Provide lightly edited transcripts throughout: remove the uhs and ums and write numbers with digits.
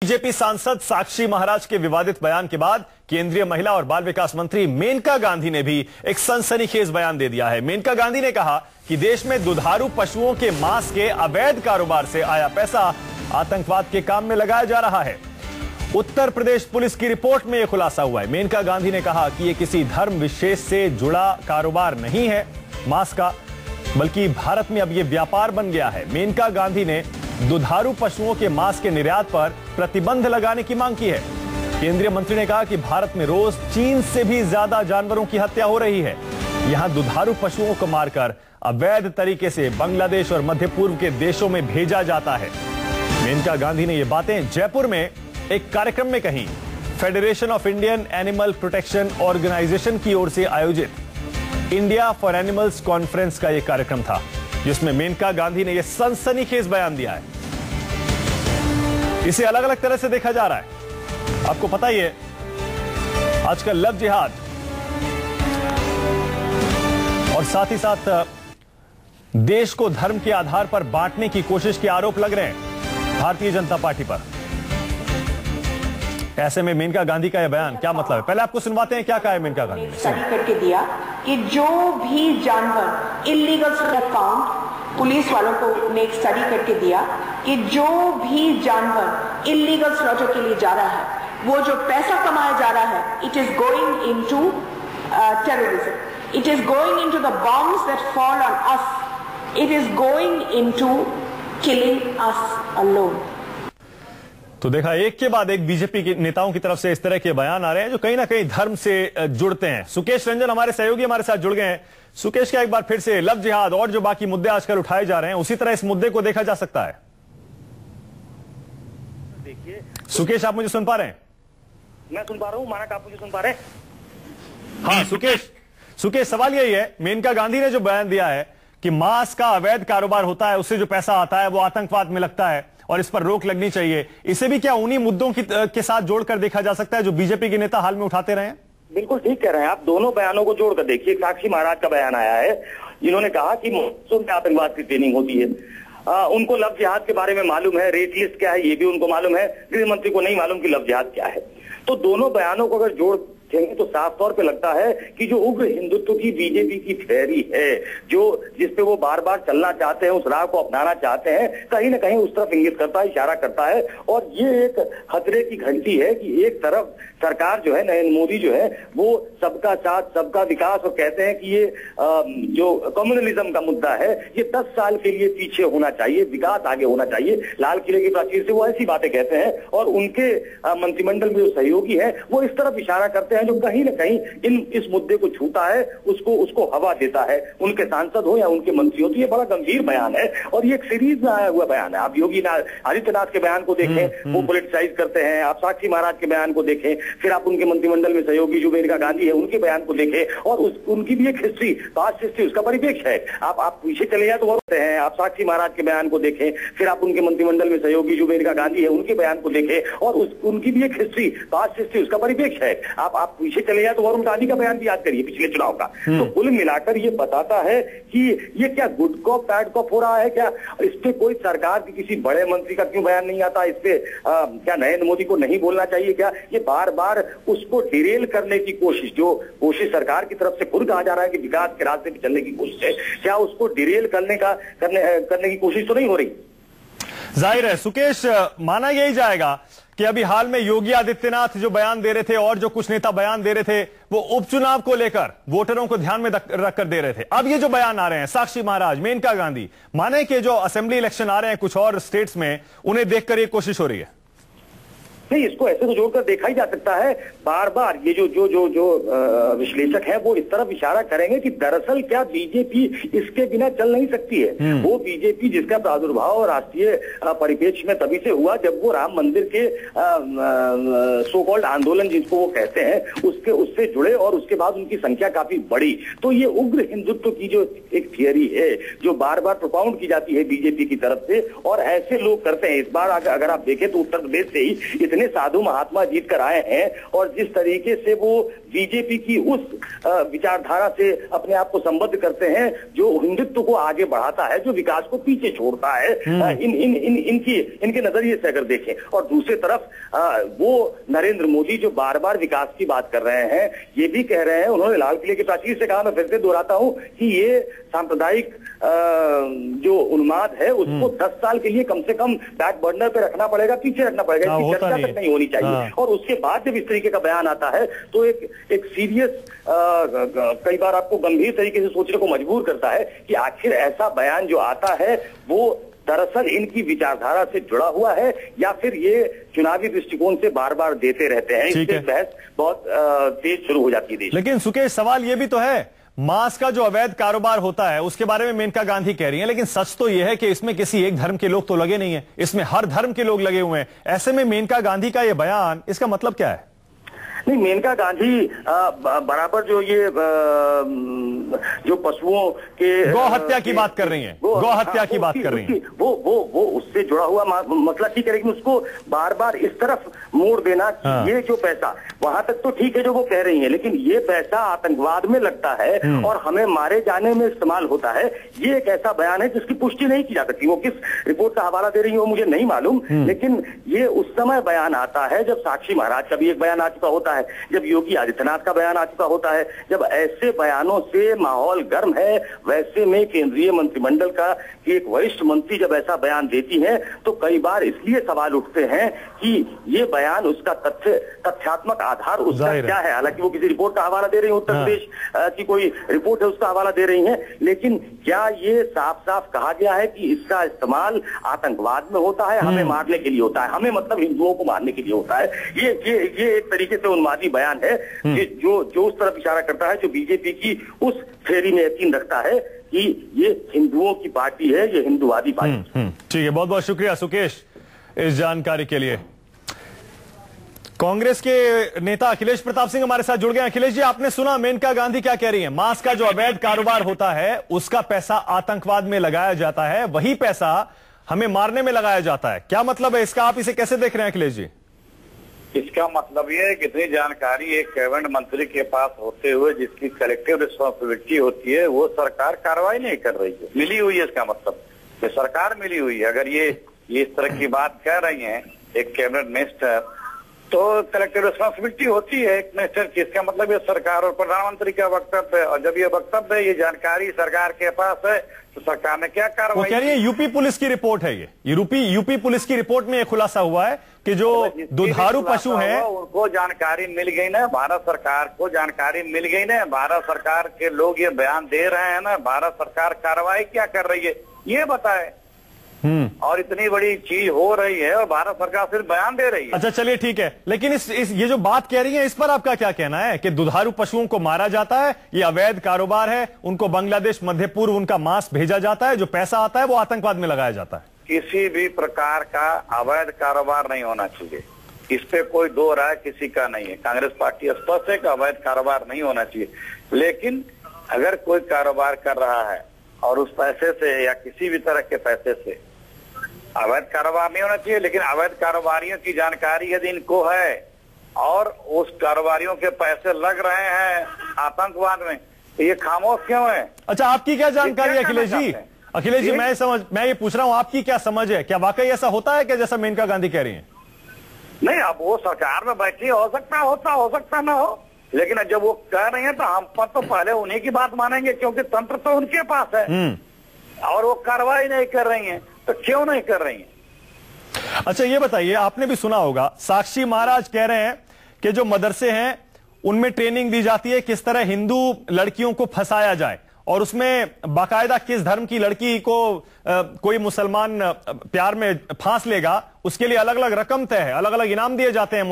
BJP सांसद साक्षी महाराज के विवादित बयान के बाद केंद्रीय महिला और बाल विकास मंत्री मेनका गांधी ने भी एक सनसनीखेज बयान दे दिया है। मेनका गांधी ने कहा कि देश में दुधारू पशुओं के मांस के अवैध कारोबार से आया पैसा आतंकवाद के काम में लगाया जा रहा है। उत्तर प्रदेश पुलिस की रिपोर्ट में यह खुलासा हुआ है। मेनका गांधी ने कहा कि यह किसी धर्म विशेष से जुड़ा कारोबार नहीं है मांस का, बल्कि भारत में अब यह व्यापार बन गया है। मेनका गांधी ने दुधारू पशुओं के मांस के निर्यात पर प्रतिबंध लगाने की मांग की है। केंद्रीय मंत्री ने कहा कि भारत में रोज चीन से भी ज्यादा जानवरों की हत्या हो रही है। यहां दुधारू पशुओं को मारकर अवैध तरीके से बांग्लादेश और मध्य पूर्व के देशों में भेजा जाता है। मेनका गांधी ने ये बातें जयपुर में एक कार्यक्रम में कही। Federation of Indian animal protection organisation की ओर से आयोजित इंडिया फॉर एनिमल्स कॉन्फ्रेंस का यह कार्यक्रम था, जिसमें मेनका गांधी ने यह सनसनीखेज बयान दिया है। इसे अलग अलग तरह से देखा जा रहा है। आपको पता ही है, आजकल लव जिहाद और साथ ही साथ देश को धर्म के आधार पर बांटने की कोशिश के आरोप लग रहे हैं भारतीय जनता पार्टी पर। ऐसे में मेनका गांधी का यह बयान क्या मतलब है, पहले आपको सुनवाते हैं क्या कहा है मेनका गांधी ने। स्टडी करके दिया कि जो भी जानवर इलीगल काउंट, पुलिस वालों को ने एक स्टडी करके दिया कि जो भी जानवर इलीगल स्लॉटर के लिए जा रहा है, वो जो पैसा कमाया जा रहा है, it is going into terrorism, it is going into the bombs that fall on us, it is going into killing us alone. तो देखा, एक के बाद एक बीजेपी के नेताओं की तरफ से इस तरह के बयान आ रहे हैं जो कहीं ना कहीं धर्म से जुड़ते हैं। सुकेश रंजन हमारे सहयोगी हमारे साथ जुड़ गए हैं। सुकेश, क्या एक बार फिर से लव जिहाद और जो बाकी मुद्दे आजकल उठाए जा रहे हैं, उसी तरह इस मुद्दे को देखा जा सकता है? देखिए सुकेश, आप मुझे सुन पा रहे हैं? मैं सुन पा रहा हूं, मानक आप मुझे सुन पा रहे हैं? हाँ सुकेश, सवाल यही है, मेनका गांधी ने जो बयान दिया है कि मांस का अवैध कारोबार होता है, उससे जो पैसा आता है वो आतंकवाद में लगता है और इस पर रोक लगनी चाहिए, इसे भी क्या उन्हीं मुद्दों के साथ जोड़कर देखा जा सकता है जो बीजेपी के नेता हाल में उठाते रहे हैं? बिल्कुल ठीक कह रहे हैं आप। दोनों बयानों को जोड़कर देखिए। साक्षी महाराज का बयान आया है, इन्होंने कहा कि महोत्सव में आतंकवाद की ट्रेनिंग होती है। उनको लव जिहाद के बारे में मालूम है, रेट लिस्ट क्या है ये भी उनको मालूम है, गृह मंत्री को नहीं मालूम कि लव जिहाद क्या है। तो दोनों बयानों को अगर जोड़ तो साफ तौर पे लगता है कि जो उग्र हिंदुत्व की बीजेपी की थ्योरी है, जो जिसपे वो बार बार चलना चाहते हैं, उस राह को अपनाना चाहते हैं, कहीं ना कहीं उस तरफ इंगित करता है, इशारा करता है। और ये एक खतरे की घंटी है कि एक तरफ सरकार जो है, नरेंद्र मोदी जो है, वो सबका साथ सबका विकास, और कहते हैं कि ये जो कम्युनलिज्म का मुद्दा है, ये 10 साल के लिए पीछे होना चाहिए, विकास आगे होना चाहिए। लाल किले की प्राचीर से वो ऐसी बातें कहते हैं और उनके मंत्रिमंडल में जो सहयोगी है वो इस तरफ इशारा करते हैं जो कहीं ना कहीं इस मुद्दे को छूता है, उसको हवा देता है, उनके सांसद हो या उनके मंत्री हो। तो ये बड़ा गंभीर बयान है और ये एक सीरीज में आया हुआ बयान है। आप योगी आदित्यनाथ के बयान को देखें, वो पॉलिटिसाइज करते हैं। आप साक्षी महाराज के बयान को देखें, फिर आप उनके मंत्रिमंडल में सहयोगी जो मेनका गांधी है उनके बयान को देखें, और उनकी भी एक हिस्ट्री, पास्ट हिस्ट्री, उसका परिप्रेक्ष्य है। आप पीछे चले जाए तो वह हैं। आप साक्षी महाराज के बयान को देखें, फिर आप उनके मंत्रिमंडल में सहयोगी जो मेनका गांधी है उनके बयान को देखें, और उनकी भी एक हिस्ट्री, पास्ट हिस्ट्री, उसका परिप्रेक्ष्य है। आप पीछे चले जाए तो वरुण गांधी का बयान भी याद करिए पिछले चुनाव का। तो कुल मिलाकर ये बताता है कि ये क्या गुड कॉप बैड कॉप हो रहा है क्या? इस पे कोई सरकार की किसी बड़े मंत्री का क्यों बयान नहीं आता? इस पे क्या नरेंद्र मोदी को नहीं बोलना चाहिए क्या? ये बार बार उसको डिरेल करने की कोशिश, जो कोशिश सरकार की तरफ से खुद कहा जा रहा है कि विकास के रास्ते पे चलने की कोशिश है, क्या उसको डिरेल करने की कोशिश तो नहीं हो रही? जाहिर है सुकेश, माना यही जाएगा कि अभी हाल में योगी आदित्यनाथ जो बयान दे रहे थे और जो कुछ नेता बयान दे रहे थे, वो उपचुनाव को लेकर वोटरों को ध्यान में रखकर दे रहे थे। अब ये जो बयान आ रहे हैं साक्षी महाराज, मेनका गांधी, माने कि जो असेंबली इलेक्शन आ रहे हैं कुछ और स्टेट्स में, उन्हें देखकर ये कोशिश हो रही है? नहीं, इसको ऐसे तो जोड़कर देखा ही जा सकता है। बार बार ये जो विश्लेषक है वो इस तरफ इशारा करेंगे कि दरअसल क्या बीजेपी इसके बिना चल नहीं सकती है। वो बीजेपी जिसका प्रादुर्भाव राष्ट्रीय परिप्रेक्ष्य में तभी से हुआ जब वो राम मंदिर के सो कॉल्ड आंदोलन जिसको वो कहते हैं उससे जुड़े, और उसके बाद उनकी संख्या काफी बढ़ी। तो ये उग्र हिंदुत्व की जो एक थियरी है जो बार बार प्रोपाउंड की जाती है बीजेपी की तरफ से, और ऐसे लोग करते हैं। इस बार अगर आप देखें तो उत्तर प्रदेश से ही इतने इतने साधु महात्मा जीत कर आए हैं और जिस तरीके से वो बीजेपी की उस विचारधारा से अपने आप को संबद्ध करते हैं जो हिंदुत्व को आगे बढ़ाता है, जो विकास को पीछे छोड़ता है, इनके नजरिए से अगर देखें, और दूसरी तरफ वो नरेंद्र मोदी जो बार बार विकास की बात कर रहे हैं, ये भी कह रहे हैं, उन्होंने लाल किले की प्राचीर से कहा, मैं फिर से दोहराता हूं कि ये सांप्रदायिक जो उन्माद है उसको 10 साल के लिए कम से कम बैक बर्नर पे रखना पड़ेगा, पीछे रखना पड़ेगा, इसकी चर्चा तक नहीं होनी चाहिए। और उसके बाद जब इस तरीके का बयान आता है तो एक सीरियस, कई बार आपको गंभीर तरीके से सोचने को मजबूर करता है कि आखिर ऐसा बयान जो आता है वो दरअसल इनकी विचारधारा से जुड़ा हुआ है या फिर ये चुनावी दृष्टिकोण से बार बार देते रहते हैं। इससे बहस बहुत तेज शुरू हो जाती है। लेकिन सुकेश, सवाल ये भी तो है, मांस का जो अवैध कारोबार होता है उसके बारे में मेनका गांधी कह रही हैं, लेकिन सच तो यह है कि इसमें किसी एक धर्म के लोग तो लगे नहीं है, इसमें हर धर्म के लोग लगे हुए हैं। ऐसे में मेनका गांधी का यह बयान, इसका मतलब क्या है? नहीं, मेनका गांधी बराबर जो ये जो पशुओं के गौ हत्या की बात कर रही हैं, गौ हत्या की बात कर रही हैं, वो उससे जुड़ा हुआ मसला ठीक है, लेकिन उसको बार बार इस तरफ मोड़ देना, ये जो पैसा वहां तक तो ठीक है जो वो कह रही है, लेकिन ये पैसा आतंकवाद में लगता है और हमें मारे जाने में इस्तेमाल होता है, ये एक ऐसा बयान है जिसकी पुष्टि नहीं की जा सकती। वो किस रिपोर्ट का हवाला दे रही है वो मुझे नहीं मालूम, लेकिन ये उस समय बयान आता है जब साक्षी महाराज का भी एक बयान आ चुका होता है, जब योगी आदित्यनाथ का बयान आ चुका होता है, जब ऐसे बयानों से माहौल गर्म है, वैसे में केंद्रीय मंत्रिमंडल का कि एक वरिष्ठ मंत्री जब ऐसा बयान देती है तो कई बार इसलिए सवाल उठते हैं कि ये बयान, उसका तथ्यात्मक आधार उसका क्या है। हालांकि वो किसी रिपोर्ट का हवाला दे रही है, उत्तर प्रदेश की कोई रिपोर्ट है उसका हवाला दे रही है, लेकिन क्या ये साफ साफ कहा गया है कि इसका इस्तेमाल आतंकवाद में होता है, हमें मारने के लिए होता है, हमें मतलब हिंदुओं को मारने के लिए होता है? ये एक तरीके से उन्मादी बयान है जो उस तरफ इशारा करता है, जो बीजेपी की उस थ्योरी में यकीन रखता है कि ये हिंदुओं की पार्टी है, ये हिंदुवादी पार्टी। ठीक है, बहुत बहुत शुक्रिया सुकेश इस जानकारी के लिए। कांग्रेस के नेता अखिलेश प्रताप सिंह हमारे साथ जुड़ गए। अखिलेश जी, आपने सुना मेनका गांधी क्या कह रही है? मांस का जो अवैध कारोबार होता है उसका पैसा आतंकवाद में लगाया जाता है, वही पैसा हमें मारने में लगाया जाता है। क्या मतलब है इसका, आप इसे कैसे देख रहे हैं अखिलेश जी? इसका मतलब ये है कि इतनी जानकारी एक कैबिनेट मंत्री के पास होते हुए जिसकी कलेक्टिव रिस्पॉन्सिबिलिटी होती है, वो सरकार कार्रवाई नहीं कर रही है, मिली हुई है। इसका मतलब ये सरकार मिली हुई है। अगर ये इस तरह की बात कह रही हैं एक कैबिनेट मिनिस्टर, तो कलेक्टिव रिस्पॉन्सिबिलिटी होती है एक मिनिस्टर की। इसका मतलब ये सरकार और प्रधानमंत्री का वक्तव्य है, और जब ये वक्तव्य है, ये जानकारी सरकार के पास है, तो सरकार ने क्या कार्रवाई? वो कह रही है यूपी पुलिस की रिपोर्ट है, ये यूपी पुलिस की रिपोर्ट में खुलासा हुआ है कि जो दुधारू पशु हैं उनको जानकारी मिल गई ना, भारत सरकार को जानकारी मिल गई ना, भारत सरकार के लोग ये बयान दे रहे हैं ना, भारत सरकार कार्रवाई क्या कर रही है ये बताए। और इतनी बड़ी चीज हो रही है और भारत सरकार सिर्फ बयान दे रही है। अच्छा चलिए ठीक है, लेकिन ये जो बात कह रही है इस पर आपका क्या कहना है कि दुधारू पशुओं को मारा जाता है, ये अवैध कारोबार है, उनको बांग्लादेश मध्य पूर्व उनका मांस भेजा जाता है, जो पैसा आता है वो आतंकवाद में लगाया जाता है? किसी भी प्रकार का अवैध कारोबार नहीं होना चाहिए, इस पे कोई दो राय किसी का नहीं है। कांग्रेस पार्टी स्पष्ट है कि अवैध कारोबार नहीं होना चाहिए, लेकिन अगर कोई कारोबार कर रहा है और उस पैसे से या किसी भी तरह के पैसे से, अवैध कारोबार नहीं होना चाहिए, लेकिन अवैध कारोबारियों की जानकारी यदि इनको है और उस कारोबारियों के पैसे लग रहे हैं आतंकवाद में, तो ये खामोश क्यों है? अच्छा, आपकी क्या जानकारी है अखिलेश जी? अखिलेश जी, मैं ये पूछ रहा हूं, आपकी क्या समझ है? क्या वाकई ऐसा होता है क्या जैसा मेनका गांधी कह रही है? नहीं, अब वो सरकार में बैठी, हो सकता ना हो, लेकिन जब वो कह रही है तो हम पर तो पहले उन्हीं की बात मानेंगे, क्योंकि तंत्र तो उनके पास है और वो कार्रवाई नहीं कर रही है, तो क्यों नहीं कर रही है? अच्छा ये बताइए, आपने भी सुना होगा साक्षी महाराज कह रहे हैं कि जो मदरसे हैं उनमें ट्रेनिंग दी जाती है किस तरह हिंदू लड़कियों को फंसाया जाए, और उसमें बाकायदा किस धर्म की लड़की को कोई मुसलमान प्यार में फांस लेगा उसके लिए अलग अलग रकम तय है, अलग अलग इनाम दिए जाते हैं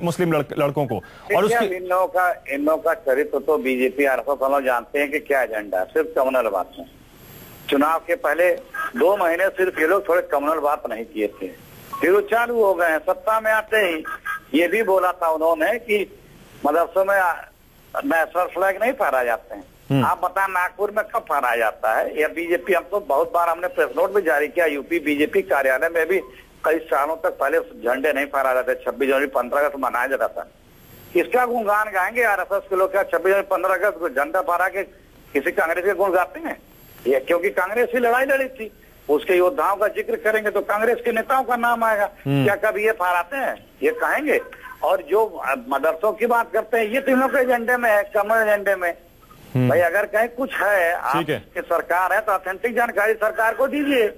मुस्लिम लड़कों को। और उसकी इन लोगों का चरित्र तो बीजेपी आरएसएस जानते हैं कि क्या एजेंडा है, सिर्फ कम्युनल बात है। चुनाव के पहले 2 महीने सिर्फ ये लोग थोड़े कम्युनल बात नहीं किए थे, फिर वो चालू हो गए हैं। सत्ता में आते ही ये भी बोला था उन्होंने कि मदरसों में नेशनल फ्लैग नहीं फहराए जाते हैं। आप बताएं नागपुर में कब फहराया जाता है? या बीजेपी, हम तो बहुत बार हमने प्रेस नोट भी जारी किया, यूपी बीजेपी कार्यालय में भी कई सालों तक पहले झंडे नहीं फहरा जाते, 26 जनवरी 15 अगस्त मनाया जाता था। किसका गुणगान गाएंगे RSS के लोग? क्या 26 जनवरी 15 अगस्त को झंडा फहरा के किसी कांग्रेस के गुण गाते हैं? ये क्योंकि कांग्रेस ही लड़ाई लड़ी थी, उसके योद्धाओं का जिक्र करेंगे तो कांग्रेस के नेताओं का नाम आएगा। क्या कभी ये फहराते हैं? ये कहेंगे। और जो मदरसों की बात करते हैं, ये तीनों के एजेंडे में है, कमल एजेंडे में। भाई अगर कहीं कुछ है, आपकी सरकार है तो ऑथेंटिक जानकारी सरकार को दीजिए।